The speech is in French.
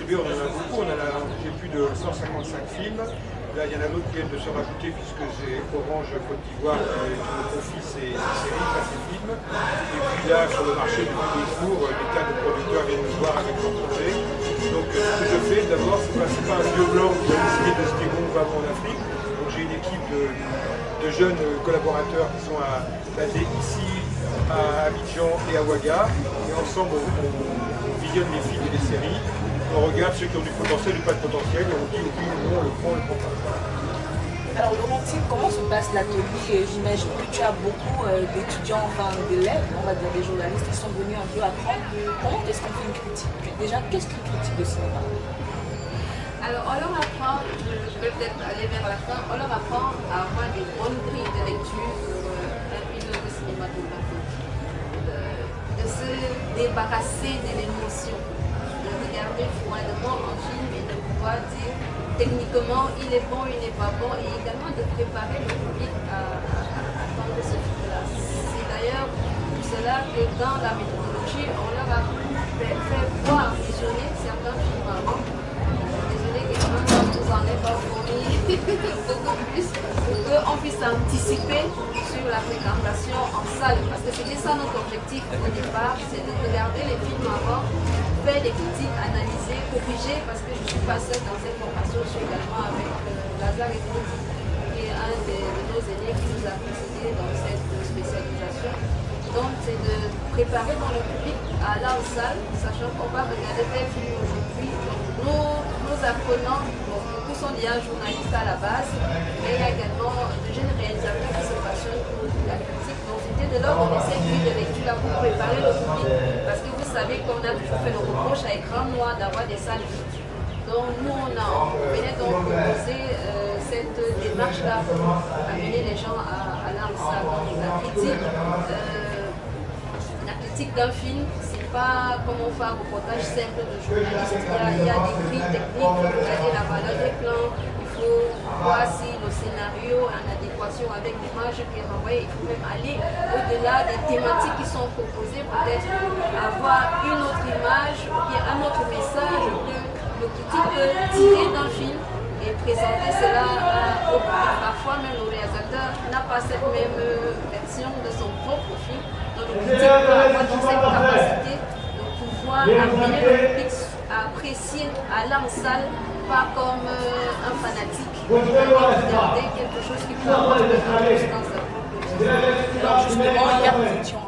distribuer, on en a beaucoup. J'ai plus de 155 films. Là, il y en a d'autres qui viennent de se rajouter puisque c'est Orange Côte d'Ivoire qui me confie ces séries, ces films. Et puis là, sur le marché, depuis 2 jours, des tas de producteurs viennent nous voir avec leur projet. Donc ce que je fais d'abord, c'est pas un vieux blanc qui va décider de ce qui est bon ou pas bon en Afrique. Donc j'ai une équipe de jeunes collaborateurs qui sont basés ici, à Abidjan et à Ouaga. Et ensemble, on visionne les films et les séries. On regarde ceux qui ont du potentiel ou pas de potentiel et on dit oui ou non, on le prend pas. Alors Laurentine, comment se passe l'atelier? J'imagine que tu as beaucoup d'étudiants, enfin d'élèves, on va dire des journalistes qui sont venus un peu apprendre. Comment est-ce qu'on fait une critique? Déjà, qu'est-ce qu'une critique de cinéma? Alors on leur apprend, je vais peut-être aller vers la fin, on leur apprend à avoir des bonnes grilles de lecture sur un film de cinématographie, de se débarrasser de l'émotion, de regarder froidement un film et de pouvoir dire techniquement il est bon, il n'est pas bon, et également de préparer le public à attendre ce film-là. C'est d'ailleurs pour cela que dans la méthodologie, on leur a fait voir, visionner certains films avant. Désolée que vous en êtes pas fourni beaucoup plus, pour qu'on puisse anticiper sur la fréquentation en salle, parce que c'était ça notre objectif au départ, c'est de regarder les films avant, faire des critiques, analyser, corriger, parce que je ne suis pas seule dans cette formation, je suis également avec Lazare Ethno, qui est un de nos aînés qui nous a précédés dans cette spécialisation. Donc c'est de préparer dans le public à aller en salle, sachant qu'on va regarder tel film aujourd'hui. Nos apprenants, bon, beaucoup sont déjà journalistes à la base, mais il y a également de jeunes réalisateurs qui se passionnent pour la critique. Donc c'était de leur donner cette grille de lecture pour préparer le public, parce que vous savez qu'on a toujours fait le reproche à écran noir d'avoir des salles vides. Donc nous on venait donc proposer cette démarche-là pour amener les gens à aller en salle. Donc la critique d'un film, c'est pas comme on fait un reportage simple de journaliste. Il y a des grilles techniques, il faut regarder la valeur des plans, il faut voir si le scénario est en adéquation avec l'image qui est renvoyée. Il faut même aller au-delà des thématiques qui sont proposées, peut-être avoir une autre image ou bien un autre message que le critique peut tirer d'un film et présenter cela au public. Parfois même le réalisateur n'a pas cette même version de son propre film. Donc le critique peut avoir toute cette capacité de pouvoir amener le public à apprécier, à aller en salle, pas comme un fanatique qui va regarder quelque chose qui peut avoir de dans sa propre vie. Alors justement, hier nous étions